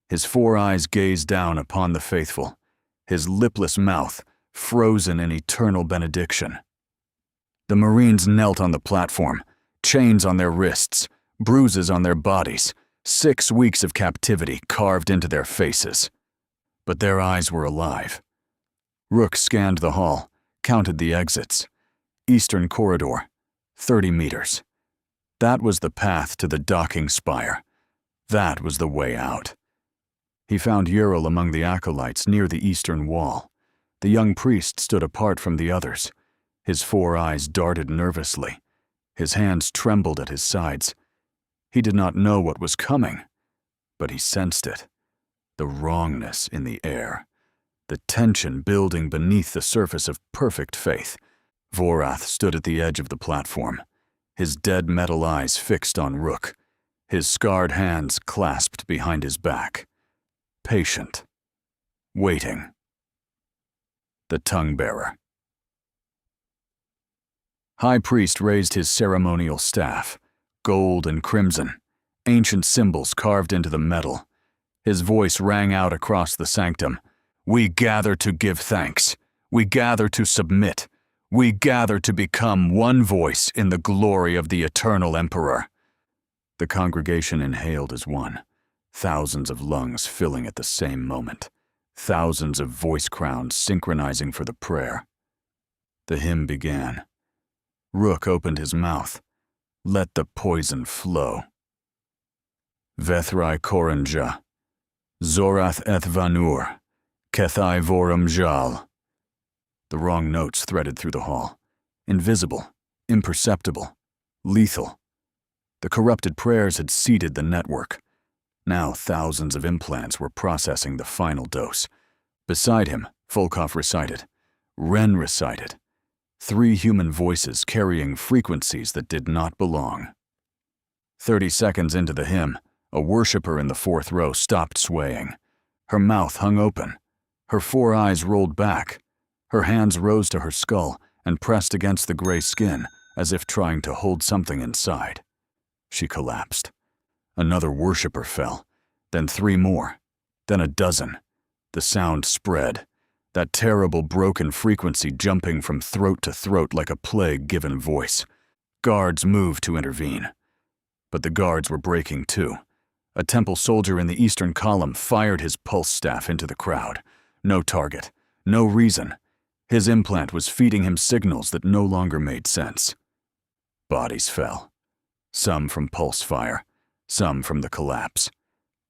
His 4 eyes gazed down upon the faithful, his lipless mouth frozen in eternal benediction. The Marines knelt on the platform, chains on their wrists, bruises on their bodies, 6 weeks of captivity carved into their faces. But their eyes were alive. Rook scanned the hall, counted the exits. Eastern corridor, 30 meters. That was the path to the docking spire. That was the way out. He found Yrel among the acolytes near the eastern wall. The young priest stood apart from the others. His 4 eyes darted nervously. His hands trembled at his sides. He did not know what was coming, but he sensed it. The wrongness in the air. The tension building beneath the surface of perfect faith. Vorath stood at the edge of the platform, his dead metal eyes fixed on Rook, his scarred hands clasped behind his back. Patient. Waiting. The tongue-bearer. High Priest raised his ceremonial staff, gold and crimson, ancient symbols carved into the metal. His voice rang out across the sanctum. "We gather to give thanks. We gather to submit. We gather to become one voice in the glory of the eternal Emperor." The congregation inhaled as one, thousands of lungs filling at the same moment, thousands of voice crowns synchronizing for the prayer. The hymn began. Rook opened his mouth. Let the poison flow. Vethrai Koranja, Zorath eth Vanur, Kethai Vorum Jal. The wrong notes threaded through the hall, invisible, imperceptible, Lethal. The corrupted prayers had seeded the network. Now thousands of implants were processing the final dose. Beside him, Volkov recited. Ren recited. 3 human voices carrying frequencies that did not belong. 30 seconds into the hymn, a worshiper in the 4th row stopped swaying. Her mouth hung open. Her 4 eyes rolled back. Her hands rose to her skull and pressed against the gray skin as if trying to hold something inside. She collapsed. Another worshiper fell, then 3 more, then a dozen. The sound spread, that terrible broken frequency jumping from throat to throat like a plague-given voice. Guards moved to intervene. But the guards were breaking too. A temple soldier in the eastern column fired his pulse staff into the crowd. No target, no reason. His implant was feeding him signals that no longer made sense. Bodies fell. Some from pulse fire, some from the collapse.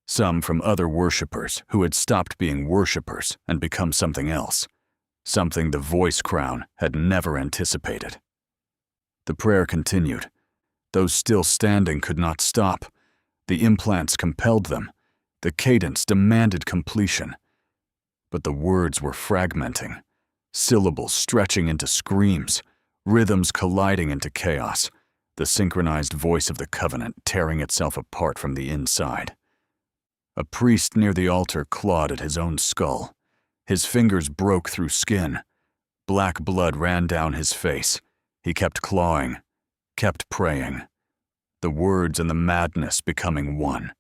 Some from other worshippers who had stopped being worshippers and become something else. Something the voice crown had never anticipated. The prayer continued. Those still standing could not stop. The implants compelled them. The cadence demanded completion. But the words were fragmenting, syllables stretching into screams, rhythms colliding into chaos, the synchronized voice of the covenant tearing itself apart from the inside. A priest near the altar clawed at his own skull. His fingers broke through skin. Black blood ran down his face. He kept clawing, kept praying. The words and the madness becoming one.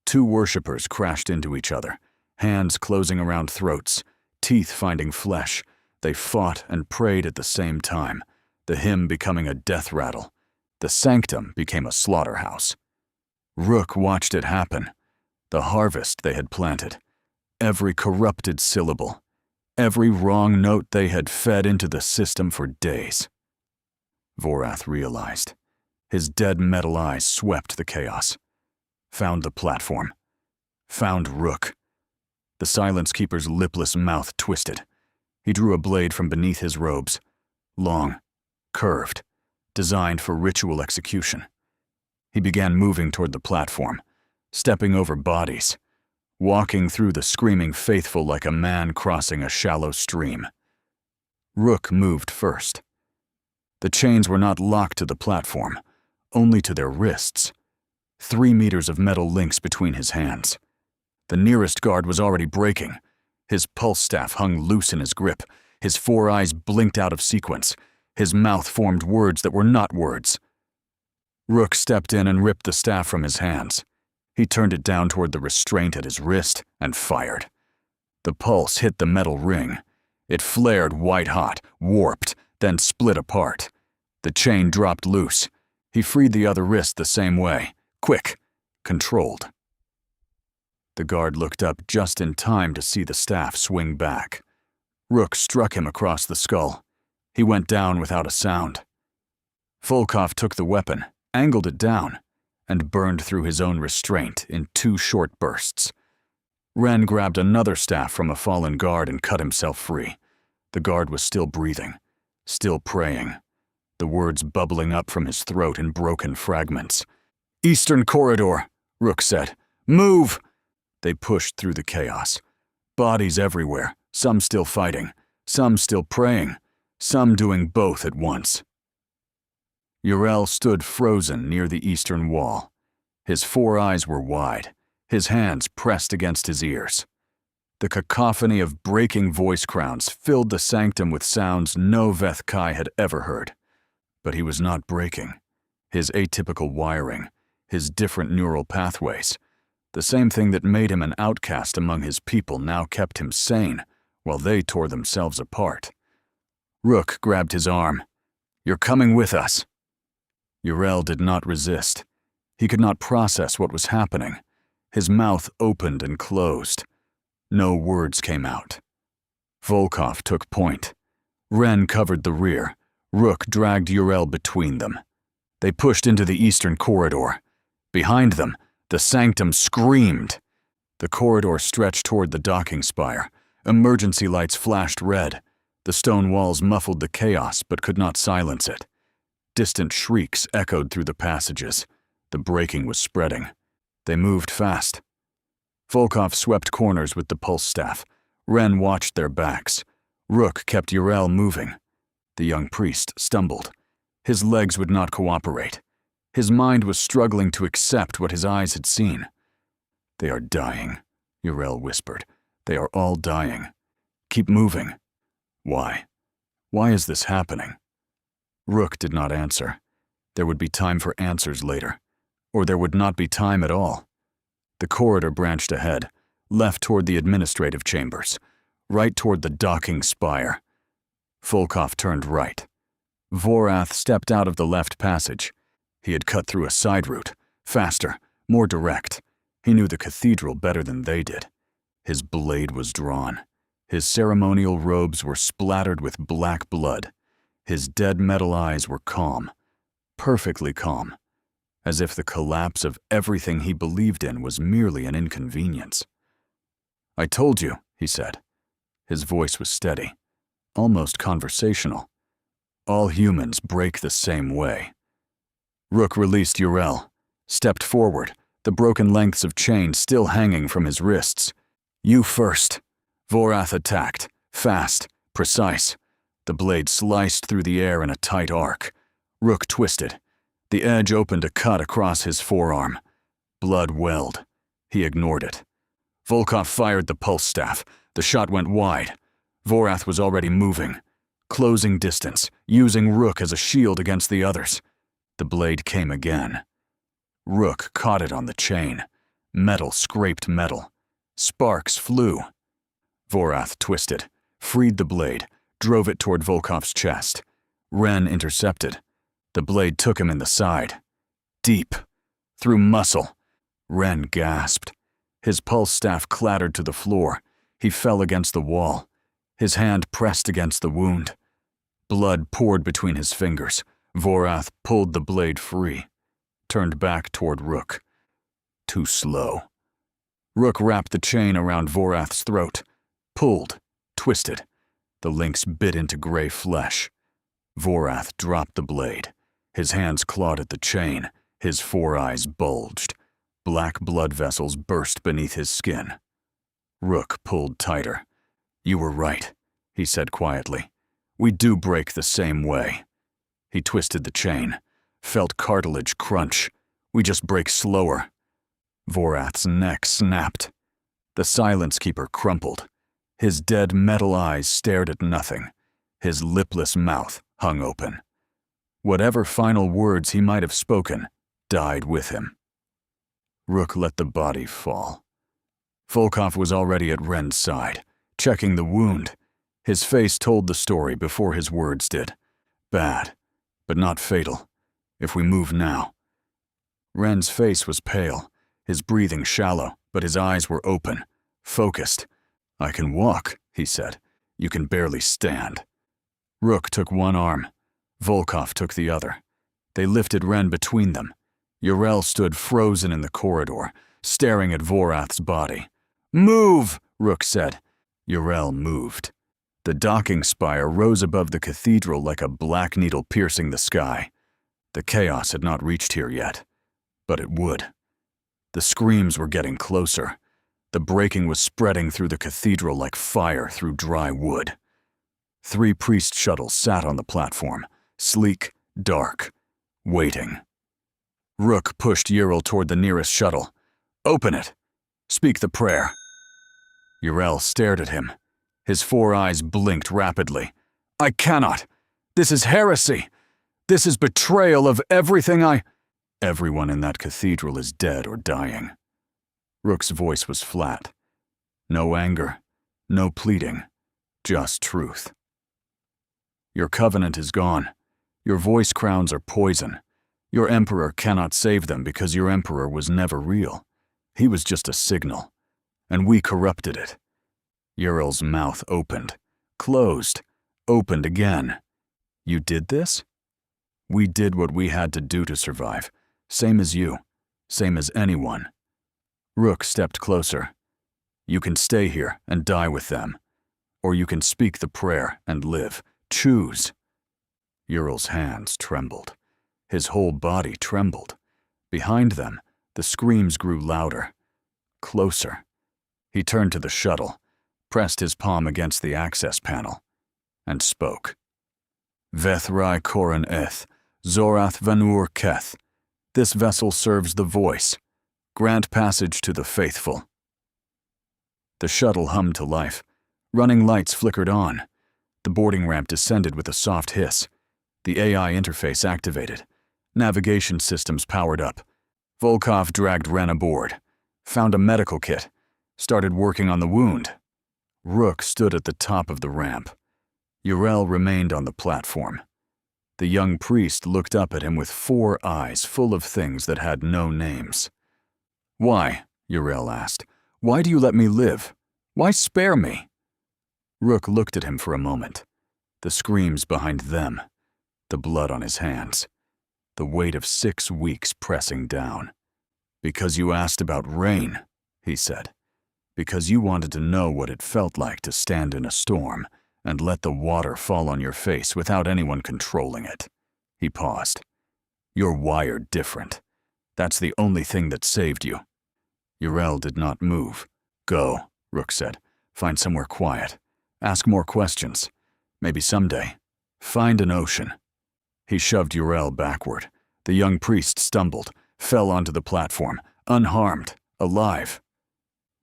2 worshippers crashed into each other, hands closing around throats, teeth finding flesh. They fought and prayed at the same time, the hymn becoming a death rattle. The sanctum became a slaughterhouse. Rook watched it happen. The harvest they had planted. Every corrupted syllable. Every wrong note they had fed into the system for days. Vorath realized. His dead metal eyes swept the chaos. Found the platform. Found Rook. The Silence Keeper's lipless mouth twisted. He drew a blade from beneath his robes. Long, curved, designed for ritual execution. He began moving toward the platform, stepping over bodies, walking through the screaming faithful like a man crossing a shallow stream. Rook moved first. The chains were not locked to the platform, only to their wrists. 3 meters of metal links between his hands. The nearest guard was already breaking. His pulse staff hung loose in his grip. His 4 eyes blinked out of sequence. His mouth formed words that were not words. Rook stepped in and ripped the staff from his hands. He turned it down toward the restraint at his wrist and fired. The pulse hit the metal ring. It flared white-hot, warped, then split apart. The chain dropped loose. He freed the other wrist the same way. Quick, controlled. The guard looked up just in time to see the staff swing back. Rook struck him across the skull. He went down without a sound. Volkov took the weapon, angled it down, and burned through his own restraint in 2 short bursts. Ren grabbed another staff from a fallen guard and cut himself free. The guard was still breathing, still praying, the words bubbling up from his throat in broken fragments. "Eastern corridor," Rook said. "Move!" They pushed through the chaos. Bodies everywhere, some still fighting, some still praying, some doing both at once. Uriel stood frozen near the eastern wall. His 4 eyes were wide, his hands pressed against his ears. The cacophony of breaking voice crowns filled the sanctum with sounds no Veth Kai had ever heard. But he was not breaking. His atypical wiring, his different neural pathways, the same thing that made him an outcast among his people now kept him sane, while they tore themselves apart. Rook grabbed his arm. "You're coming with us." Uriel did not resist. He could not process what was happening. His mouth opened and closed. No words came out. Volkov took point. Ren covered the rear. Rook dragged Uriel between them. They pushed into the eastern corridor. Behind them, the sanctum screamed. The corridor stretched toward the docking spire. Emergency lights flashed red. The stone walls muffled the chaos but could not silence it. Distant shrieks echoed through the passages. The breaking was spreading. They moved fast. Volkov swept corners with the pulse staff. Ren watched their backs. Rook kept Yrel moving. The young priest stumbled. His legs would not cooperate. His mind was struggling to accept what his eyes had seen. "They are dying," Yrel whispered. "They are all dying. Keep moving." "Why? Why is this happening?" Rook did not answer. There would be time for answers later. Or there would not be time at all. The corridor branched ahead, left toward the administrative chambers, right toward the docking spire. Volkov turned right. Vorath stepped out of the left passage. He had cut through a side route, faster, more direct. He knew the cathedral better than they did. His blade was drawn. His ceremonial robes were splattered with black blood. His dead metal eyes were calm, perfectly calm, as if the collapse of everything he believed in was merely an inconvenience. "I told you," he said. His voice was steady, almost conversational. "All humans break the same way." Rook released Yrel, stepped forward, the broken lengths of chain still hanging from his wrists. "You first." Vorath attacked, fast, precise. The blade sliced through the air in a tight arc. Rook twisted. The edge opened a cut across his forearm. Blood welled. He ignored it. Volkov fired the pulse staff. The shot went wide. Vorath was already moving, closing distance, using Rook as a shield against the others. The blade came again. Rook caught it on the chain. Metal scraped metal. Sparks flew. Vorath twisted, freed the blade, drove it toward Volkov's chest. Ren intercepted. The blade took him in the side. Deep. Through muscle. Ren gasped. His pulse staff clattered to the floor. He fell against the wall. His hand pressed against the wound. Blood poured between his fingers. Vorath pulled the blade free, turned back toward Rook. Too slow. Rook wrapped the chain around Vorath's throat, pulled, twisted. The links bit into gray flesh. Vorath dropped the blade. His hands clawed at the chain. His four eyes bulged. Black blood vessels burst beneath his skin. Rook pulled tighter. "You were right," he said quietly. "We do break the same way." He twisted the chain, felt cartilage crunch. "We just break slower." Vorath's neck snapped. The Silence Keeper crumpled. His dead metal eyes stared at nothing. His lipless mouth hung open. Whatever final words he might have spoken died with him. Rook let the body fall. Volkov was already at Ren's side, checking the wound. His face told the story before his words did. "Bad, but not fatal. If we move now." Ren's face was pale, his breathing shallow, but his eyes were open, focused. "I can walk," he said. "You can barely stand." Rook took one arm. Volkov took the other. They lifted Ren between them. Yrel stood frozen in the corridor, staring at Vorath's body. "Move!" Rook said. Yrel moved. The docking spire rose above the cathedral like a black needle piercing the sky. The chaos had not reached here yet, but it would. The screams were getting closer. The breaking was spreading through the cathedral like fire through dry wood. 3 priest shuttles sat on the platform, sleek, dark, waiting. Rook pushed Yrel toward the nearest shuttle. "Open it. Speak the prayer." Yrel stared at him. His 4 eyes blinked rapidly. "I cannot. This is heresy. This is betrayal of everything I—" "Everyone in that cathedral is dead or dying." Rook's voice was flat. No anger, no pleading, just truth. "Your covenant is gone. Your voice crowns are poison. Your emperor cannot save them because your emperor was never real. He was just a signal, and we corrupted it." Yrel's mouth opened, closed, opened again. "You did this?" "We did what we had to do to survive. Same as you. Same as anyone." Rook stepped closer. "You can stay here and die with them. Or you can speak the prayer and live. Choose." Yrel's hands trembled. His whole body trembled. Behind them, the screams grew louder, closer. He turned to the shuttle, pressed his palm against the access panel, and spoke. Vethrai Koran Eth, Zorath Vanur Keth. This vessel serves the voice. Grant passage to the faithful. The shuttle hummed to life. Running lights flickered on. The boarding ramp descended with a soft hiss. The AI interface activated. Navigation systems powered up. Volkov dragged Ren aboard, found a medical kit, started working on the wound. Rook stood at the top of the ramp. Uriel remained on the platform. The young priest looked up at him with 4 eyes full of things that had no names. "Why?" Uriel asked. "Why do you let me live? Why spare me?" Rook looked at him for a moment. The screams behind them, the blood on his hands, the weight of 6 weeks pressing down. "Because you asked about rain," he said. "Because you wanted to know what it felt like to stand in a storm and let the water fall on your face without anyone controlling it." He paused. "You're wired different. That's the only thing that saved you." Uriel did not move. "Go," Rook said. "Find somewhere quiet. Ask more questions. Maybe someday. Find an ocean." He shoved Uriel backward. The young priest stumbled, fell onto the platform, unharmed, alive.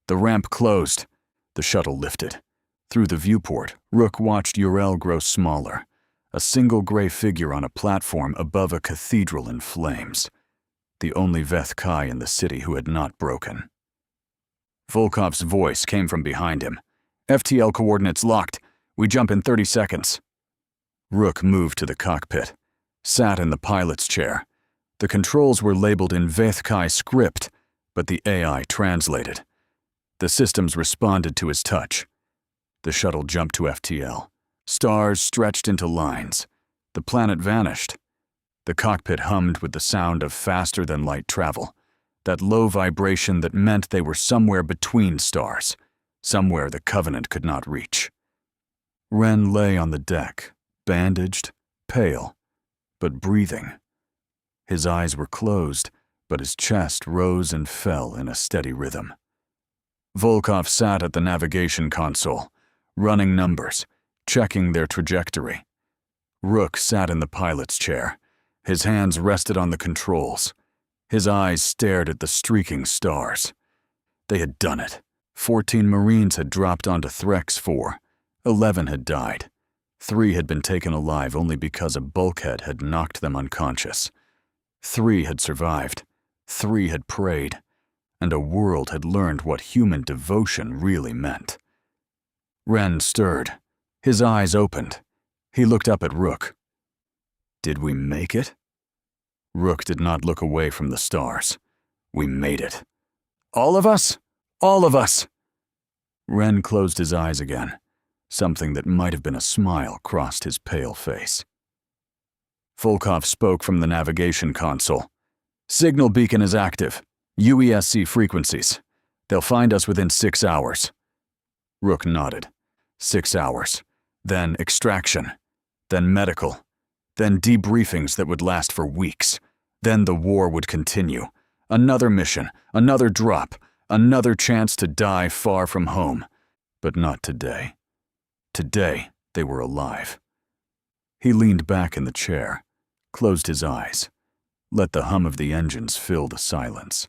The ramp closed. The shuttle lifted. Through the viewport, Rook watched Uriel grow smaller, a single gray figure on a platform above a cathedral in flames. The only Veth Kai in the city who had not broken. Volkov's voice came from behind him. "FTL coordinates locked. We jump in 30 seconds. Rook moved to the cockpit, sat in the pilot's chair. The controls were labeled in Veth Kai script, but the AI translated. The systems responded to his touch. The shuttle jumped to FTL. Stars stretched into lines. The planet vanished. The cockpit hummed with the sound of faster-than-light travel, that low vibration that meant they were somewhere between stars, somewhere the Covenant could not reach. Ren lay on the deck, bandaged, pale, but breathing. His eyes were closed, but his chest rose and fell in a steady rhythm. Volkov sat at the navigation console, running numbers, checking their trajectory. Rook sat in the pilot's chair. His hands rested on the controls. His eyes stared at the streaking stars. They had done it. 14 Marines had dropped onto Threx 4. 11 had died. 3 had been taken alive only because a bulkhead had knocked them unconscious. 3 had survived. 3 had prayed. And a world had learned what human devotion really meant. Ren stirred. His eyes opened. He looked up at Rook. "Did we make it?" Rook did not look away from the stars. "We made it." "All of us? All of us!" Ren closed his eyes again. Something that might have been a smile crossed his pale face. Volkov spoke from the navigation console. "Signal beacon is active. UESC frequencies. They'll find us within 6 hours. Rook nodded. 6 hours. Then extraction. Then medical. Then debriefings that would last for weeks. Then the war would continue. Another mission, another drop, another chance to die far from home. But not today. Today, they were alive. He leaned back in the chair, closed his eyes, let the hum of the engines fill the silence.